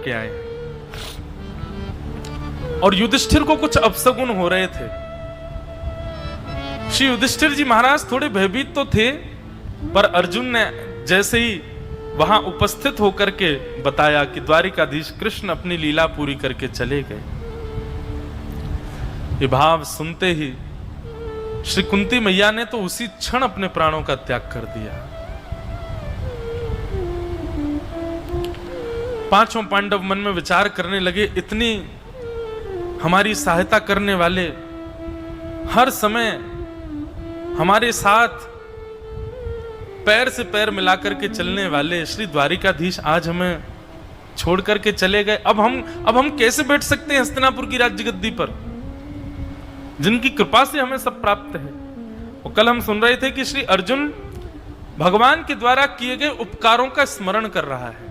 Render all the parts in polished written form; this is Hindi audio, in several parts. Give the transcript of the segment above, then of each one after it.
करके आए और युधिष्ठिर को कुछ अपशगुन हो रहे थे। श्री युधिष्ठिर जी महाराज थोड़े भयभीत तो थे, पर अर्जुन ने जैसे ही वहां उपस्थित होकर के बताया कि द्वारिकाधीश कृष्ण अपनी लीला पूरी करके चले गए, ये भाव सुनते ही श्री कुंती मैया ने तो उसी क्षण अपने प्राणों का त्याग कर दिया। पांचों पांडव मन में विचार करने लगे, इतनी हमारी सहायता करने वाले, हर समय हमारे साथ पैर से पैर मिलाकर के चलने वाले श्री द्वारिकाधीश आज हमें छोड़ करके चले गए। अब हम कैसे बैठ सकते हैं हस्तिनापुर की राज्य गद्दी पर, जिनकी कृपा से हमें सब प्राप्त है। और कल हम सुन रहे थे कि श्री अर्जुन भगवान के द्वारा किए गए उपकारों का स्मरण कर रहा है।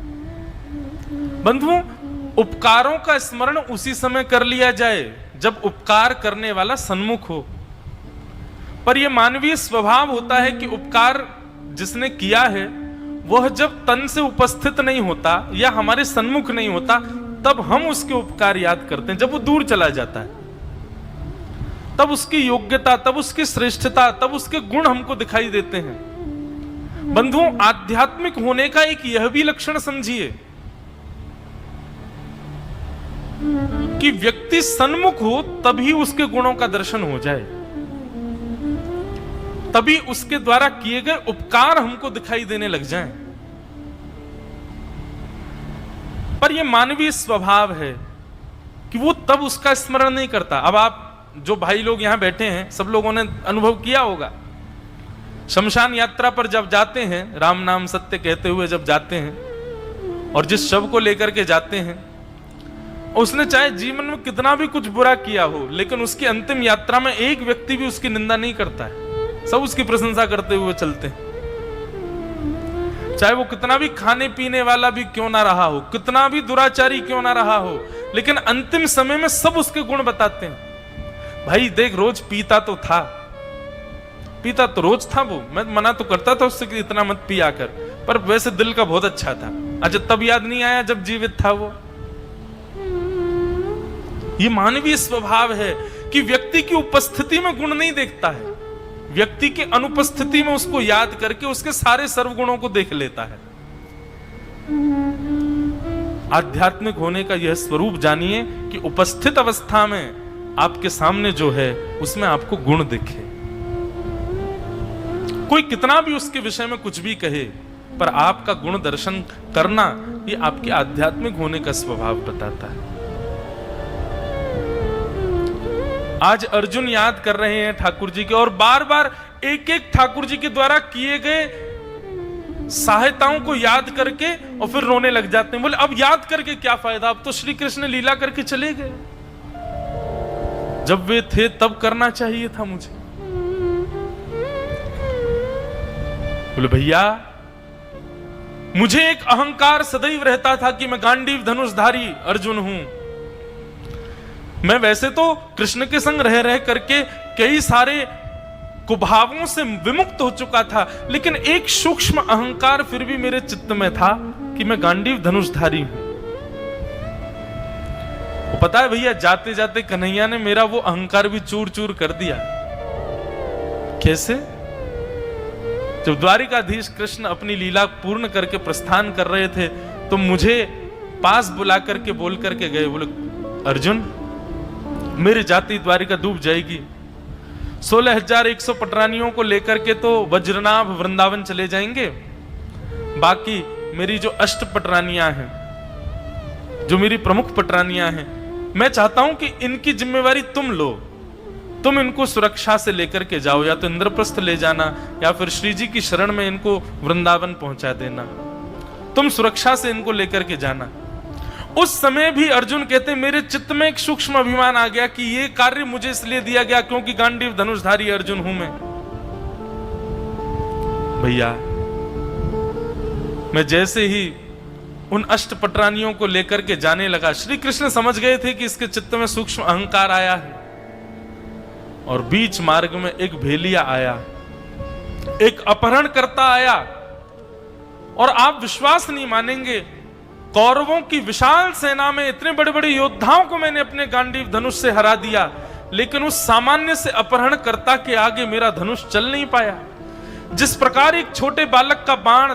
बंधुओं, उपकारों का स्मरण उसी समय कर लिया जाए जब उपकार करने वाला सन्मुख हो, पर यह मानवीय स्वभाव होता है कि उपकार जिसने किया है वह जब तन से उपस्थित नहीं होता या हमारे सन्मुख नहीं होता, तब हम उसके उपकार याद करते हैं। जब वो दूर चला जाता है तब उसकी योग्यता, तब उसकी श्रेष्ठता, तब उसके गुण हमको दिखाई देते हैं। बंधुओं, आध्यात्मिक होने का एक यह भी लक्षण समझिए कि व्यक्ति सन्मुख हो तभी उसके गुणों का दर्शन हो जाए, तभी उसके द्वारा किए गए उपकार हमको दिखाई देने लग जाएं। पर यह मानवीय स्वभाव है कि वो तब उसका स्मरण नहीं करता। अब आप जो भाई लोग यहां बैठे हैं, सब लोगों ने अनुभव किया होगा, शमशान यात्रा पर जब जाते हैं, राम नाम सत्य कहते हुए जब जाते हैं और जिस शव को लेकर के जाते हैं, उसने चाहे जीवन में कितना भी कुछ बुरा किया हो, लेकिन उसकी अंतिम यात्रा में एक व्यक्ति भी उसकी निंदा नहीं करता है, सब उसकी प्रशंसा करते हुए चलते हैं। चाहे वो कितना भी खाने पीने वाला भी क्यों ना रहा हो, कितना भी दुराचारी क्यों ना रहा हो, लेकिन अंतिम समय में सब उसके गुण बताते हैं। भाई देख, रोज पीता तो था, पीता तो रोज था वो, मैं मना तो करता था उससे कि इतना मत पिया कर, पर वैसे दिल का बहुत अच्छा था। अच्छा, तब याद नहीं आया जब जीवित था वो? ये मानवीय स्वभाव है कि व्यक्ति की उपस्थिति में गुण नहीं देखता है, व्यक्ति की अनुपस्थिति में उसको याद करके उसके सारे सर्वगुणों को देख लेता है। आध्यात्मिक होने का यह स्वरूप जानिए कि उपस्थित अवस्था में आपके सामने जो है उसमें आपको गुण दिखे। कोई कितना भी उसके विषय में कुछ भी कहे, पर आपका गुण दर्शन करना ये आपके आध्यात्मिक होने का स्वभाव बताता है। आज अर्जुन याद कर रहे हैं ठाकुर जी के, और बार बार एक एक ठाकुर जी के द्वारा किए गए सहायताओं को याद करके और फिर रोने लग जाते हैं। बोले अब याद करके क्या फायदा, अब तो श्री कृष्ण लीला करके चले गए, जब वे थे तब करना चाहिए था मुझे। बोले भैया, मुझे एक अहंकार सदैव रहता था कि मैं गांडीव धनुषधारी अर्जुन हूं। मैं वैसे तो कृष्ण के संग रह रह करके कई सारे कुभावों से विमुक्त हो चुका था, लेकिन एक सूक्ष्म अहंकार फिर भी मेरे चित्त में था कि मैं गांडीव धनुषधारी हूं। वो पता है भैया, जाते जाते कन्हैया ने मेरा वो अहंकार भी चूर चूर कर दिया। कैसे? जब द्वारिकाधीश कृष्ण अपनी लीला पूर्ण करके प्रस्थान कर रहे थे तो मुझे पास बुला करके बोल करके गए, बोले अर्जुन, मेरी जाति द्वारिका डूब जाएगी, 16,100 पटरानियों को लेकर के तो वज्रनाभ वृंदावन चले जाएंगे, बाकी मेरी जो अष्ट पटरानियां हैं, जो मेरी प्रमुख पटरानियां हैं, मैं चाहता हूं कि इनकी जिम्मेवारी तुम लो, तुम इनको सुरक्षा से लेकर के जाओ, या तो इंद्रप्रस्थ ले जाना या फिर श्री जी की शरण में इनको वृंदावन पहुंचा देना, तुम सुरक्षा से इनको लेकर के जाना। उस समय भी अर्जुन कहते मेरे चित्त में एक सूक्ष्म अभिमान आ गया कि ये कार्य मुझे इसलिए दिया गया क्योंकि गांडीव धनुषधारी अर्जुन हूं मैं। भैया, मैं जैसे ही उन अष्ट पटरानियों को लेकर के जाने लगा, श्री कृष्ण समझ गए थे कि इसके चित्त में सूक्ष्म अहंकार आया है, और बीच मार्ग में एक भेलिया आया, एक अपहरणकर्ता आया, और आप विश्वास नहीं मानेंगे, कौरवों की विशाल सेना में इतने बड़े बड़े योद्धाओं को मैंने अपने गांडीव धनुष से हरा दिया, लेकिन उस सामान्य से अपहरणकर्ता के आगे मेरा धनुष चल नहीं पाया। जिस प्रकार एक छोटे बालक का बाण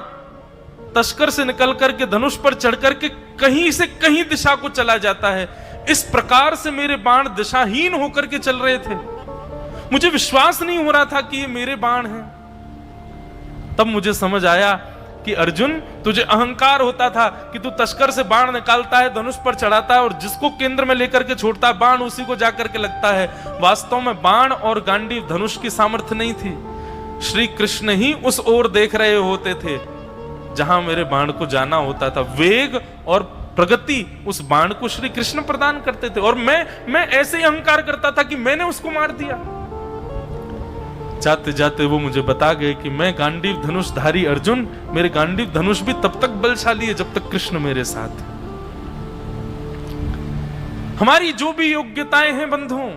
तस्कर से निकल करके धनुष पर चढ़ करके कहीं से कहीं दिशा को चला जाता है, इस प्रकार से मेरे बाण दिशाहीन होकर के चल रहे थे। मुझे विश्वास नहीं हो रहा था कि ये मेरे बाण हैं। तब मुझे समझ आया कि अर्जुन, तुझे अहंकार होता था कि तू तस्कर से बाण निकालता है, धनुष पर चढ़ाता है और जिसको केंद्र में लेकर के छोड़ता है बाण उसी को जाकर के लगता है। वास्तव में बाण और गांडीव धनुष की सामर्थ्य नहीं थी। श्री कृष्ण ही उस ओर देख रहे होते थे जहां मेरे बाण को जाना होता था। वेग और प्रगति उस बाण को श्री कृष्ण प्रदान करते थे और मैं ऐसे ही अहंकार करता था कि मैंने उसको मार दिया। जाते जाते वो मुझे बता गए कि मैं गांडीव धनुषधारी अर्जुन, मेरे गांडीव धनुष भी तब तक बलशाली है जब तक कृष्ण मेरे साथ है। हमारी जो भी योग्यताएं हैं बंधुओं,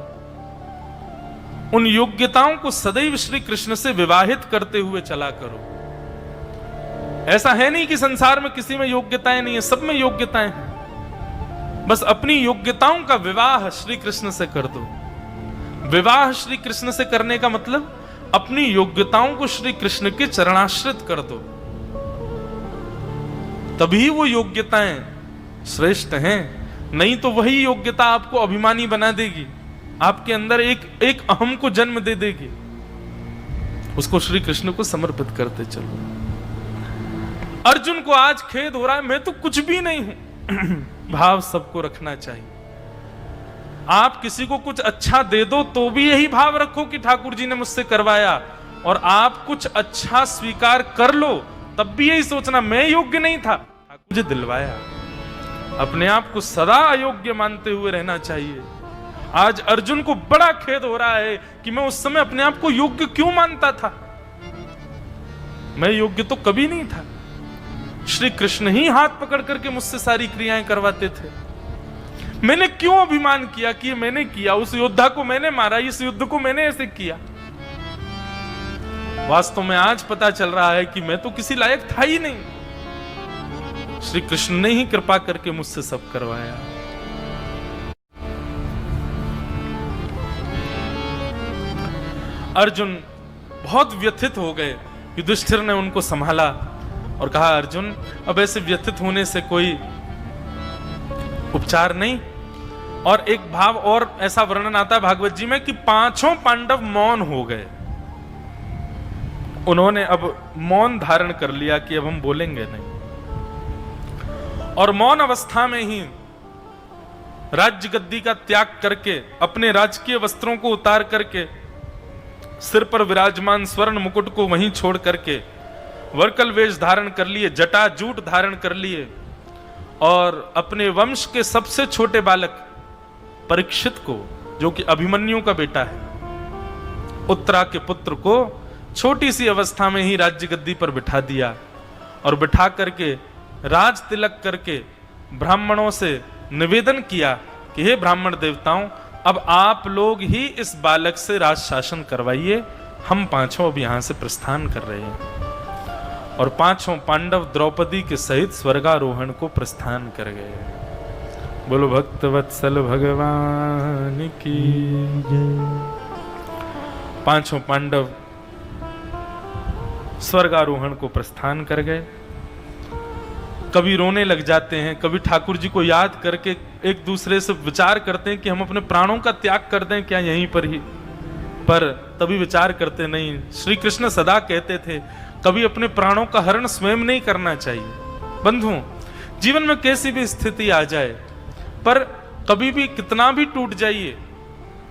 उन योग्यताओं को सदैव श्री कृष्ण से विवाहित करते हुए चला करो। ऐसा है नहीं कि संसार में किसी में योग्यताएं नहीं है, सब में योग्यताएं हैं। बस अपनी योग्यताओं का विवाह श्री कृष्ण से कर दो। विवाह श्री कृष्ण से करने का मतलब अपनी योग्यताओं को श्री कृष्ण के चरणाश्रित कर दो, तभी वो योग्यताएं श्रेष्ठ हैं। नहीं तो वही योग्यता आपको अभिमानी बना देगी, आपके अंदर एक अहम को जन्म दे देगी। उसको श्री कृष्ण को समर्पित करते चलो। अर्जुन को आज खेद हो रहा है, मैं तो कुछ भी नहीं हूं। भाव सबको रखना चाहिए। आप किसी को कुछ अच्छा दे दो तो भी यही भाव रखो कि ठाकुर जी ने मुझसे करवाया, और आप कुछ अच्छा स्वीकार कर लो तब भी यही सोचना मैं योग्य नहीं था, ठाकुर जी दिलवाया। अपने आप को सदा अयोग्य मानते हुए रहना चाहिए। आज अर्जुन को बड़ा खेद हो रहा है कि मैं उस समय अपने आप को योग्य क्यों मानता था। मैं योग्य तो कभी नहीं था। श्री कृष्ण ही हाथ पकड़ करके मुझसे सारी क्रियाएं करवाते थे। मैंने क्यों अभिमान किया कि मैंने किया, उस योद्धा को मैंने मारा, इस युद्ध को मैंने ऐसे किया। वास्तव में आज पता चल रहा है कि मैं तो किसी लायक था ही नहीं। श्री कृष्ण ने ही कृपा करके मुझसे सब करवाया। अर्जुन बहुत व्यथित हो गए। युधिष्ठिर ने उनको संभाला और कहा, अर्जुन अब ऐसे व्यथित होने से कोई उपचार नहीं। और एक भाव और ऐसा वर्णन आता है भागवत जी में कि पांचों पांडव मौन हो गए। उन्होंने अब मौन धारण कर लिया कि अब हम बोलेंगे नहीं। और मौन अवस्था में ही राज्य गद्दी का त्याग करके, अपने राजकीय वस्त्रों को उतार करके, सिर पर विराजमान स्वर्ण मुकुट को वहीं छोड़ करके वर्कल वेश धारण कर लिए, जटाजूट धारण कर लिए और अपने वंश के सबसे छोटे बालक परीक्षित को, जो कि अभिमन्यु का बेटा है, उत्तरा के पुत्र को छोटी सी अवस्था में ही राज्य गद्दी पर बिठा दिया और बिठा करके राज तिलक करके ब्राह्मणों से निवेदन किया कि हे ब्राह्मण देवताओं, अब आप लोग ही इस बालक से राज शासन करवाइए। हम पांचों अब यहां से प्रस्थान कर रहे हैं। और पांचों पांडव द्रौपदी के सहित स्वर्गारोहण को प्रस्थान कर गए। बोलो भक्तवत्सल भगवान की जय। पांचों पांडव स्वर्गारोहण को प्रस्थान कर गए। कभी रोने लग जाते हैं, कभी ठाकुर जी को याद करके एक दूसरे से विचार करते हैं कि हम अपने प्राणों का त्याग कर दें क्या यहीं पर ही, पर तभी विचार करते नहीं। श्री कृष्ण सदा कहते थे कभी अपने प्राणों का हरण स्वयं नहीं करना चाहिए। बंधुओं, जीवन में कैसी भी स्थिति आ जाए, पर कभी भी कितना भी टूट जाइए,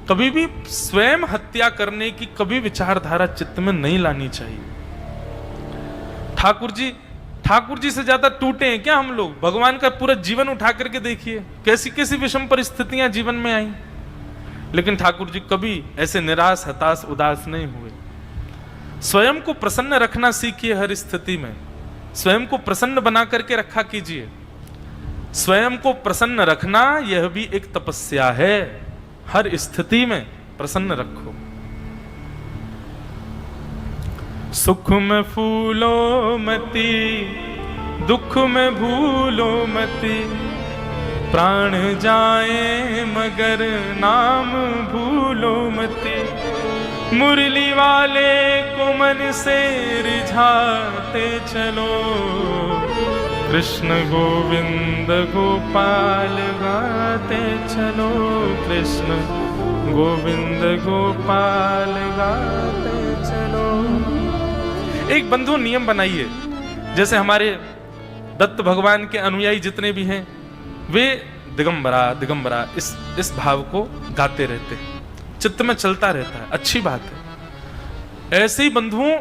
कभी भी स्वयं हत्या करने की कभी विचारधारा चित्त में नहीं लानी चाहिए। ठाकुर जी से ज्यादा टूटे हैं क्या हम लोग? भगवान का पूरा जीवन उठा करके देखिए, कैसी कैसी विषम परिस्थितियां जीवन में आई, लेकिन ठाकुर जी कभी ऐसे निराश, हताश, उदास नहीं हुए। स्वयं को प्रसन्न रखना सीखिए। हर स्थिति में स्वयं को प्रसन्न बना करके रखा कीजिए। स्वयं को प्रसन्न रखना यह भी एक तपस्या है। हर स्थिति में प्रसन्न रखो। सुख में फूलो मती दुख में भूलो मती, प्राण जाए मगर नाम भूलो मती। मुरली वाले को मन से रिझाते चलो, कृष्ण गोविंद गोपाल गाते चलो, कृष्ण गोविंद गोपाल गाते चलो। एक बंधु नियम बनाइए, जैसे हमारे दत्त भगवान के अनुयायी जितने भी हैं वे दिगंबरा दिगंबरा इस भाव को गाते रहते हैं, चित्त में चलता रहता है, अच्छी बात है। ऐसे ही बंधुओं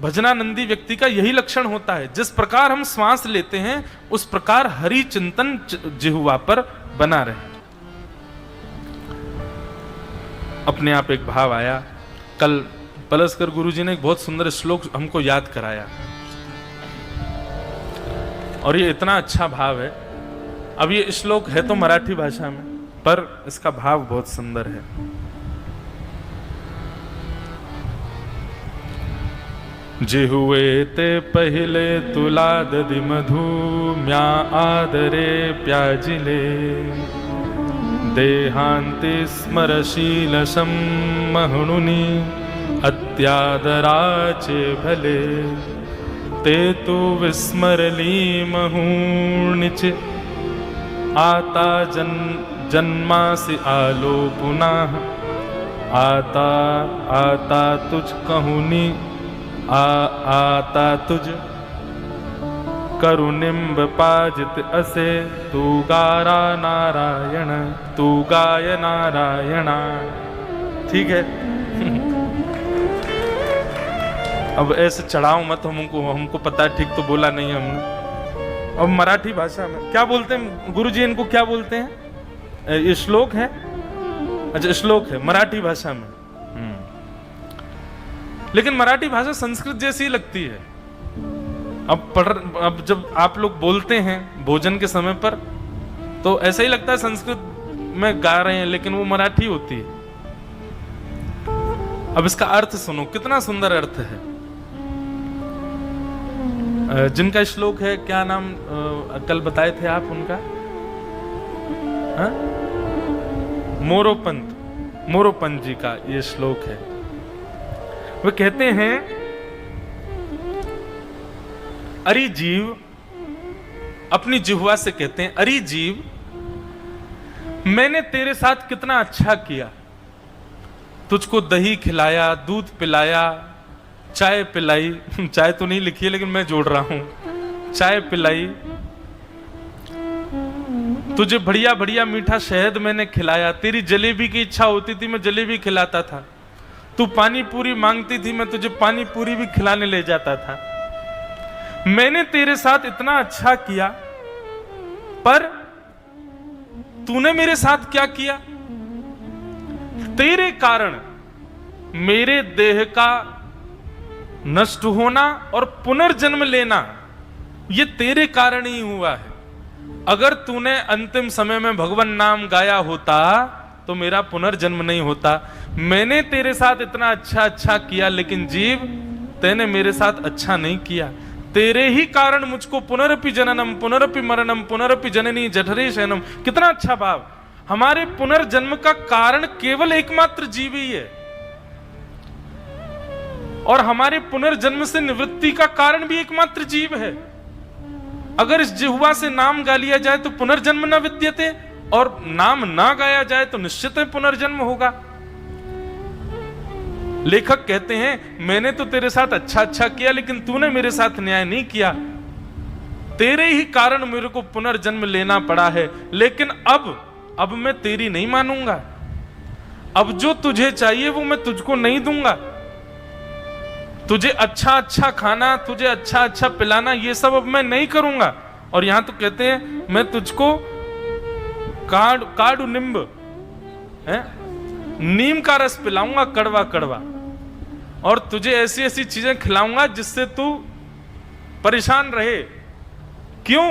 भजनानंदी व्यक्ति का यही लक्षण होता है, जिस प्रकार हम श्वास लेते हैं उस प्रकार हरि चिंतन जिह्वा पर बना रहे। अपने आप एक भाव आया, कल पलस्कर गुरुजी ने एक बहुत सुंदर श्लोक हमको याद कराया और ये इतना अच्छा भाव है। अब ये श्लोक है तो मराठी भाषा में, पर इसका भाव बहुत सुंदर है। जिहुए ते पहिले तुला ददि मधु, म्या आदरे प्याजिले, देहांते स्मरशीलशं महुनुनी, अत्यादराचे भले, ते तु विस्मरली महूर्णिच, आता जन्मासि आलो पुनः, आता तुझ कहूनी, आता तुझ करुनिम्ब पाजित असे, तू गारा नारायण, तू गाय नारायणा। ठीक है। अब ऐसे चढ़ाओ मत, हमको पता है, ठीक तो बोला नहीं हमने। अब मराठी भाषा में क्या बोलते हैं गुरुजी, इनको क्या बोलते हैं? ये श्लोक है, अच्छा श्लोक है मराठी भाषा में। लेकिन मराठी भाषा संस्कृत जैसी लगती है। अब जब आप लोग बोलते हैं भोजन के समय पर तो ऐसा ही लगता है संस्कृत में गा रहे हैं, लेकिन वो मराठी होती है। अब इसका अर्थ सुनो, कितना सुंदर अर्थ है। जिनका श्लोक है, क्या नाम कल बताए थे आप उनका? मोरोपंत जी का ये श्लोक है। वे कहते हैं, अरे जीव, अपनी जिह्वा से कहते हैं, अरे जीव, मैंने तेरे साथ कितना अच्छा किया। तुझको दही खिलाया, दूध पिलाया, चाय पिलाई, चाय तो नहीं लिखी है लेकिन मैं जोड़ रहा हूं, चाय पिलाई, तुझे बढ़िया बढ़िया मीठा शहद मैंने खिलाया। तेरी जलेबी की इच्छा होती थी, मैं जलेबी खिलाता था। तू पानी पूरी मांगती थी, मैं तुझे पानी पूरी भी खिलाने ले जाता था। मैंने तेरे साथ इतना अच्छा किया, पर तूने मेरे साथ क्या किया? तेरे कारण मेरे देह का नष्ट होना और पुनर्जन्म लेना, ये तेरे कारण ही हुआ है। अगर तूने अंतिम समय में भगवान नाम गाया होता तो मेरा पुनर्जन्म नहीं होता। मैंने तेरे साथ इतना अच्छा किया, लेकिन जीव तूने मेरे साथ अच्छा नहीं किया। तेरे ही कारण मुझको पुनरपि जननम पुनरपि मरणम पुनरपि जननी जठरे शयनम। कितना अच्छा भाव। हमारे पुनर्जन्म का कारण केवल एकमात्र जीव ही है, और हमारे पुनर्जन्म से निवृत्ति का कारण भी एकमात्र जीव है। अगर इस जिह्वा से नाम गा लिया जाए तो पुनर्जन्म न विद्यते, और नाम ना गाया जाए तो निश्चित है पुनर्जन्म होगा। लेखक कहते हैं, मैंने तो तेरे साथ अच्छा किया, लेकिन तूने मेरे साथ न्याय नहीं किया। तेरे ही कारण मेरे को पुनर्जन्म लेना पड़ा है। लेकिन अब मैं तेरी नहीं मानूंगा। अब जो तुझे चाहिए वो मैं तुझको नहीं दूंगा। तुझे अच्छा खाना, तुझे अच्छा पिलाना, ये सब अब मैं नहीं करूंगा। और यहां तो कहते हैं, मैं तुझको काड़ू निम्ब है, नीम का रस पिलाऊंगा कड़वा कड़वा, और तुझे ऐसी ऐसी चीजें खिलाऊंगा जिससे तू परेशान रहे। क्यों?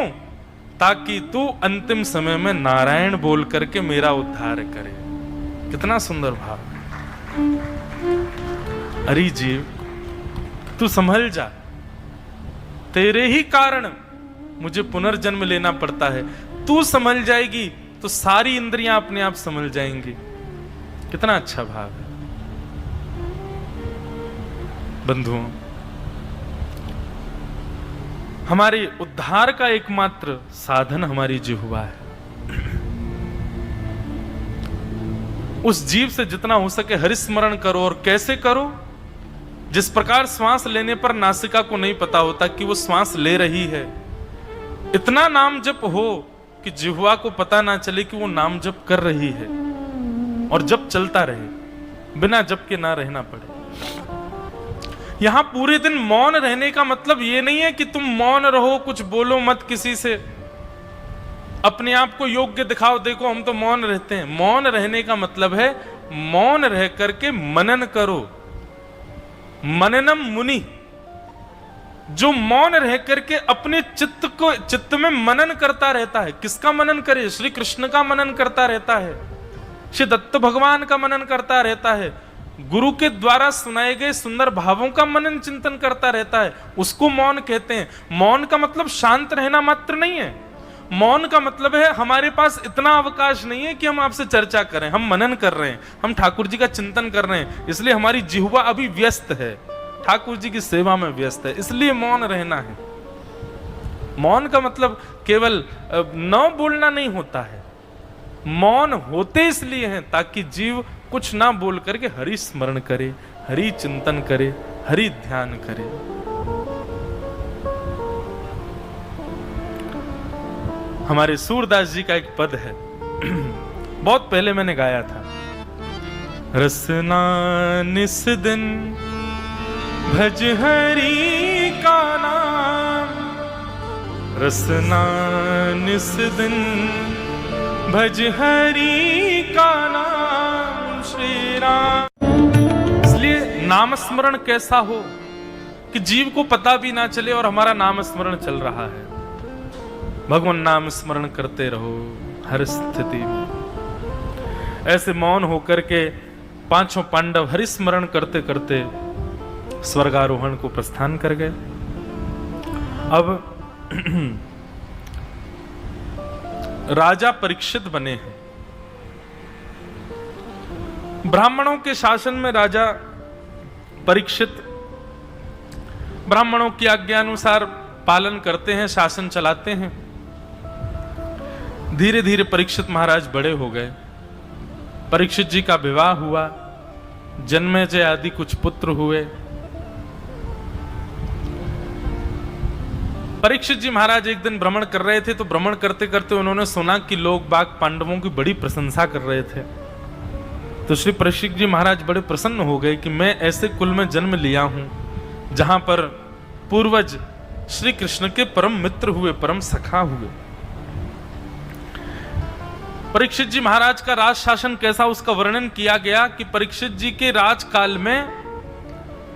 ताकि तू अंतिम समय में नारायण बोल करके मेरा उद्धार करे। कितना सुंदर भाव। अरे जीव, तू संभल जा। तेरे ही कारण मुझे पुनर्जन्म लेना पड़ता है। तू संभल जाएगी तो सारी इंद्रियां अपने आप संभल जाएंगी। कितना अच्छा भाव है बंधुओं। हमारे उद्धार का एकमात्र साधन हमारी जिह्वा है। उस जीव से जितना हो सके हरिस्मरण करो। और कैसे करो? जिस प्रकार श्वास लेने पर नासिका को नहीं पता होता कि वो श्वास ले रही है, इतना नाम जप हो कि जिह्वा को पता ना चले कि वो नाम जप कर रही है, और जप चलता रहे, बिना जप के ना रहना पड़े। यहां पूरे दिन मौन रहने का मतलब ये नहीं है कि तुम मौन रहो, कुछ बोलो मत किसी से, अपने आप को योग्य दिखाओ, देखो हम तो मौन रहते हैं। मौन रहने का मतलब है मौन रह करके मनन करो। मननम मुनि, जो मौन रह करके अपने चित्त में मनन करता रहता है। किसका मनन करे? श्री कृष्ण का मनन करता रहता है, श्री दत्त भगवान का मनन करता रहता है, गुरु के द्वारा सुनाए गए सुंदर भावों का मनन चिंतन करता रहता है, उसको मौन कहते हैं। मौन का मतलब शांत रहना मात्र नहीं है। मौन का मतलब है हमारे पास इतना अवकाश नहीं है कि हम आपसे चर्चा करें, हम मनन कर रहे हैं, हम ठाकुर जी का चिंतन कर रहे हैं, इसलिए हमारी जिह्वा अभी व्यस्त है, ठाकुर जी की सेवा में व्यस्त है, इसलिए मौन रहना है। मौन का मतलब केवल न बोलना नहीं होता है। मौन होते इसलिए हैं ताकि जीव कुछ ना बोल करके हरि स्मरण करे, हरि चिंतन करे, हरि ध्यान करे। हमारे सूरदास जी का एक पद है, बहुत पहले मैंने गाया था। रसना निस दिन भज हरि का नाम, रसना निस दिन भज हरि का नाम श्री राम। इसलिए नाम स्मरण कैसा हो कि जीव को पता भी ना चले और हमारा नाम स्मरण चल रहा है। भगवान नाम स्मरण करते रहो हर स्थिति में। ऐसे मौन होकर के पांचों पांडव हरि स्मरण करते करते स्वर्गारोहण को प्रस्थान कर गए। अब राजा परीक्षित बने हैं। ब्राह्मणों के शासन में राजा परीक्षित ब्राह्मणों की आज्ञा अनुसार पालन करते हैं, शासन चलाते हैं। धीरे धीरे परीक्षित महाराज बड़े हो गए। परीक्षित जी का विवाह हुआ, जन्मेजय आदि कुछ पुत्र हुए। परीक्षित जी महाराज एक दिन भ्रमण कर रहे थे, तो भ्रमण करते करते उन्होंने सुना कि लोग बाग पांडवों की बड़ी प्रशंसा कर रहे थे। तो श्री परीक्षित जी महाराज बड़े प्रसन्न हो गए कि मैं ऐसे कुल में जन्म लिया हूं जहां पर पूर्वज श्री कृष्ण के परम मित्र हुए, परम सखा हुए। परीक्षित जी महाराज का राज शासन कैसा, उसका वर्णन किया गया कि परीक्षित जी के राजकाल में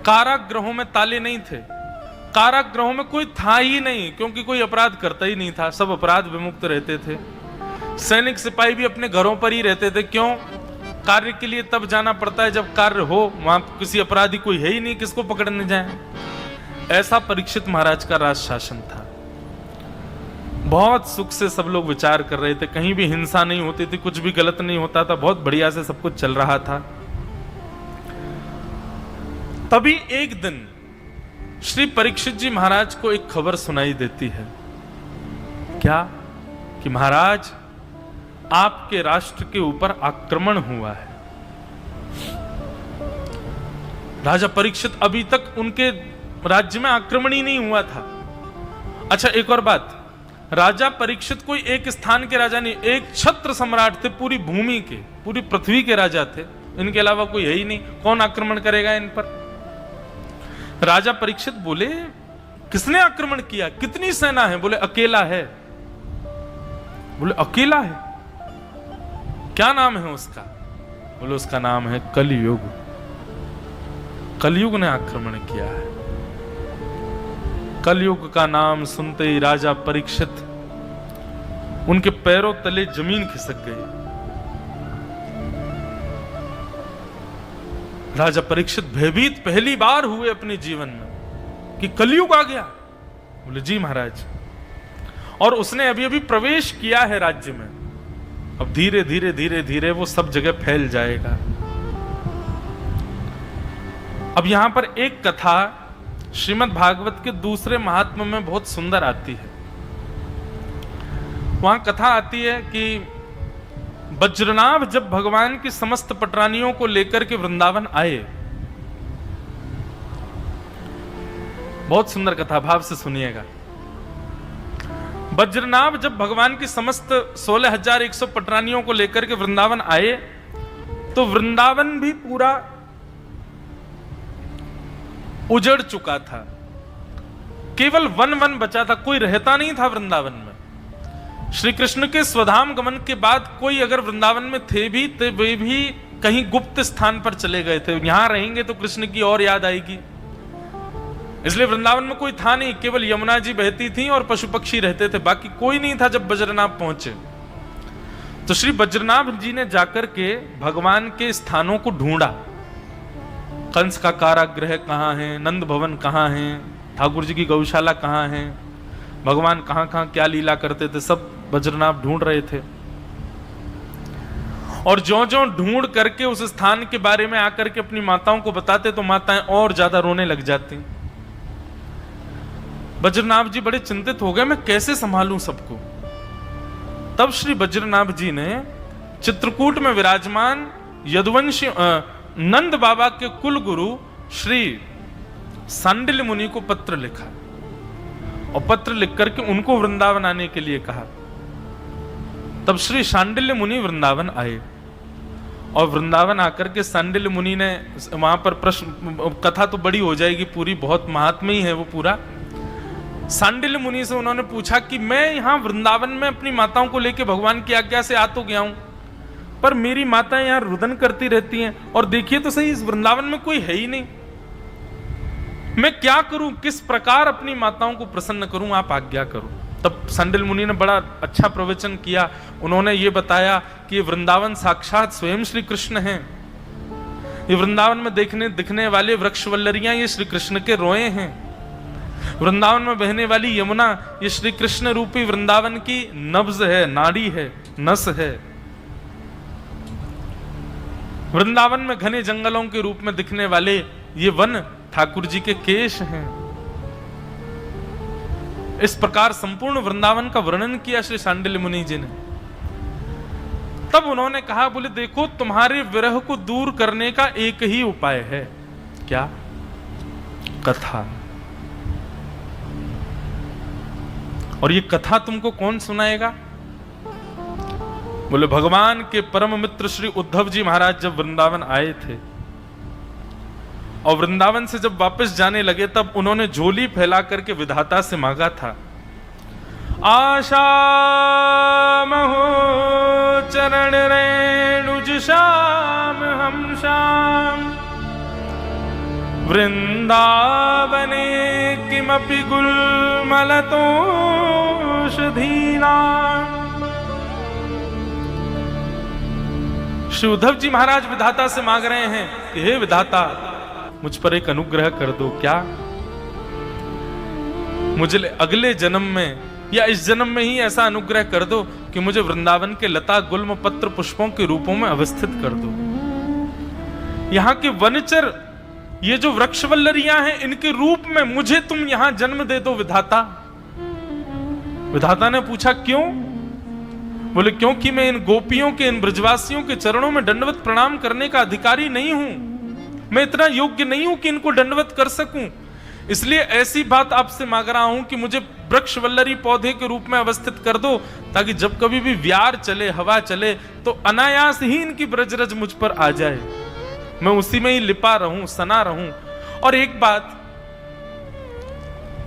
कारागृहों में ताले नहीं थे, कारागृहों में कोई था ही नहीं, क्योंकि कोई अपराध करता ही नहीं था, सब अपराध विमुक्त रहते थे। सैनिक सिपाही भी अपने घरों पर ही रहते थे। क्यों? कार्य के लिए तब जाना पड़ता है जब कार्य हो, वहां किसी अपराधी कोई है ही नहीं, किसको पकड़ने जाए। ऐसा परीक्षित महाराज का राज शासन था। बहुत सुख से सब लोग विचार कर रहे थे, कहीं भी हिंसा नहीं होती थी, कुछ भी गलत नहीं होता था, बहुत बढ़िया से सब कुछ चल रहा था। तभी एक दिन श्री परीक्षित जी महाराज को एक खबर सुनाई देती है। क्या? कि महाराज आपके राष्ट्र के ऊपर आक्रमण हुआ है। राजा परीक्षित अभी तक उनके राज्य में आक्रमण ही नहीं हुआ था। अच्छा, एक और बात, राजा परीक्षित कोई एक स्थान के राजा नहीं, एक छत्र सम्राट थे, पूरी भूमि के, पूरी पृथ्वी के राजा थे। इनके अलावा कोई है ही नहीं, कौन आक्रमण करेगा इन पर? राजा परीक्षित बोले, किसने आक्रमण किया? कितनी सेना है? बोले अकेला है। बोले अकेला है? क्या नाम है उसका? बोले उसका नाम है कलयुग। कलयुग ने आक्रमण किया है। कलयुग का नाम सुनते ही राजा परीक्षित, उनके पैरों तले जमीन खिसक गई। राजा परीक्षित भयभीत पहली बार हुए अपने जीवन में कि कलयुग आ गया। बोले जी महाराज। और उसने अभी अभी प्रवेश किया है राज्य में। अब धीरे धीरे धीरे धीरे वो सब जगह फैल जाएगा। अब यहां पर एक कथा श्रीमद् भागवत के दूसरे महात्म्य में बहुत सुंदर आती है। वहां कथा आती है कि वज्रनाभ जब भगवान की समस्त पटरानियों को लेकर के वृंदावन आए, बहुत सुंदर कथा, भाव से सुनिएगा। वज्रनाभ जब भगवान की समस्त 16,100 पटरानियों को लेकर के वृंदावन आए तो वृंदावन भी पूरा उजड़ चुका था। केवल वन वन बचा था, कोई रहता नहीं था वृंदावन में। श्री कृष्ण के स्वधाम गमन के बाद कोई अगर वृंदावन में थे भी तो वे भी कहीं गुप्त स्थान पर चले गए थे। यहां रहेंगे तो कृष्ण की और याद आएगी, इसलिए वृंदावन में कोई था नहीं। केवल यमुना जी बहती थी और पशु पक्षी रहते थे, बाकी कोई नहीं था। जब वज्रनाभ पहुंचे तो श्री वज्रनाभ जी ने जाकर के भगवान के स्थानों को ढूंढा। कंस का कारागृह कहाँ है, नंद भवन कहाँ है, ठाकुर जी की गौशाला कहाँ है, भगवान कहाँ कहाँ क्या लीला करते थे, सब वज्रनाभ ढूंढ रहे थे। और ज्यों ज्यों ढूंढ करके उस स्थान के बारे में आकर के अपनी माताओं को बताते तो माताएं और ज्यादा रोने लग जाती। वज्रनाभ जी बड़े चिंतित हो गए, मैं कैसे संभालूं सबको। तब श्री वज्रनाभ जी ने चित्रकूट में विराजमान यदुवंशी नंद बाबा के कुल गुरु श्री सांडिल्य मुनि को पत्र लिखा और पत्र लिख करके उनको वृंदावन आने के लिए कहा। तब श्री सांडिल्य मुनि वृंदावन आए और वृंदावन आकर के सांडिल्य मुनि ने वहां पर प्रश्न, कथा तो बड़ी हो जाएगी पूरी, बहुत महात्म्य है वो पूरा। सांडिल्य मुनि से उन्होंने पूछा कि मैं यहां वृंदावन में अपनी माताओं को लेकर भगवान की आज्ञा से आ तो गया हूं, पर मेरी माताएं यहां रुदन करती रहती हैं और देखिए तो सही इस वृंदावन में कोई है ही नहीं। मैं क्या करूं, किस प्रकार अपनी माताओं को प्रसन्न करूं, आप आज्ञा करो। तब सांडिल्य मुनि ने बड़ा अच्छा प्रवचन किया। उन्होंने ये बताया कि ये वृंदावन साक्षात स्वयं श्री कृष्ण हैं। ये वृंदावन में दिखने वाले वृक्ष वल्लरियां ये श्री कृष्ण के रोए हैं। वृंदावन में बहने वाली यमुना ये श्री कृष्ण रूपी वृंदावन की नब्ज है, नाड़ी है, नस है। वृंदावन में घने जंगलों के रूप में दिखने वाले ये वन ठाकुर जी के केश हैं। इस प्रकार संपूर्ण वृंदावन का वर्णन किया श्री सांडिल्य मुनि जी ने। तब उन्होंने कहा, बोले देखो तुम्हारे विरह को दूर करने का एक ही उपाय है। क्या? कथा। और ये कथा तुमको कौन सुनाएगा? बोले भगवान के परम मित्र श्री उद्धव जी महाराज जब वृंदावन आए थे और वृंदावन से जब वापस जाने लगे तब उन्होंने झोली फैला करके विधाता से मांगा था, आशा महो चरण रेणुज श्याम हम श्याम वृंदावने किमपि गुलमलतोषधीना। श्री उद्धव जी महाराज विधाता से मांग रहे हैं कि हे विधाता मुझ पर एक अनुग्रह कर दो। क्या? मुझे अगले जन्म में या इस जन्म में ही ऐसा अनुग्रह कर दो कि मुझे वृंदावन के लता गुल्म पत्र पुष्पों के रूपों में अवस्थित कर दो। यहाँ के वनचर ये जो वृक्षवल्लरियां हैं इनके रूप में मुझे तुम यहां जन्म दे दो विधाता। विधाता ने पूछा क्यों? बोले क्योंकि मैं इन गोपियों के, इन ब्रजवासियों के चरणों में दंडवत प्रणाम करने का अधिकारी नहीं हूं। मैं इतना योग्य नहीं हूं कि इनको दंडवत कर सकूं। इसलिए ऐसी बात आपसे मांग रहा हूं कि मुझे वृक्षवल्लरी पौधे के रूप में अवस्थित कर दो, ताकि जब कभी भी व्यार चले, हवा चले तो अनायास ही इनकी ब्रजरज मुझ पर आ जाए, मैं उसी में ही लिपा रहूं, सना रहूं। और एक बात,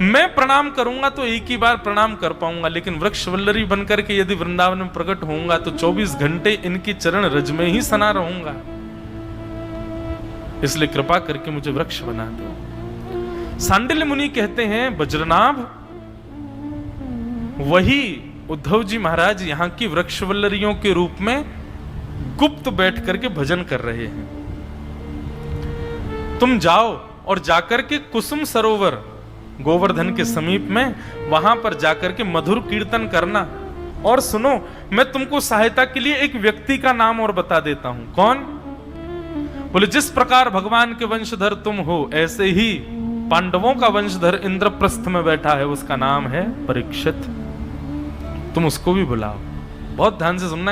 मैं प्रणाम करूंगा तो एक ही बार प्रणाम कर पाऊंगा, लेकिन वृक्षवल्लरी बनकर के यदि वृंदावन में प्रकट होऊंगा तो 24 घंटे इनकी चरण रज में ही सना रहूंगा। इसलिए कृपा करके मुझे वृक्ष बना दो। सांडिल्य मुनि कहते हैं, वज्रनाभ वही उद्धव जी महाराज यहां की वृक्षवल्लरियों के रूप में गुप्त बैठ करके भजन कर रहे हैं। तुम जाओ और जाकर के कुसुम सरोवर गोवर्धन के समीप में, वहां पर जाकर के मधुर कीर्तन करना। और सुनो, मैं तुमको सहायता के लिए एक व्यक्ति का नाम और बता देता हूं। कौन? बोले जिस प्रकार भगवान के वंशधर तुम हो, ऐसे ही पांडवों का वंशधर इंद्रप्रस्थ में बैठा है, उसका नाम है परीक्षित। तुम उसको भी बुलाओ। बहुत ध्यान से सुनना।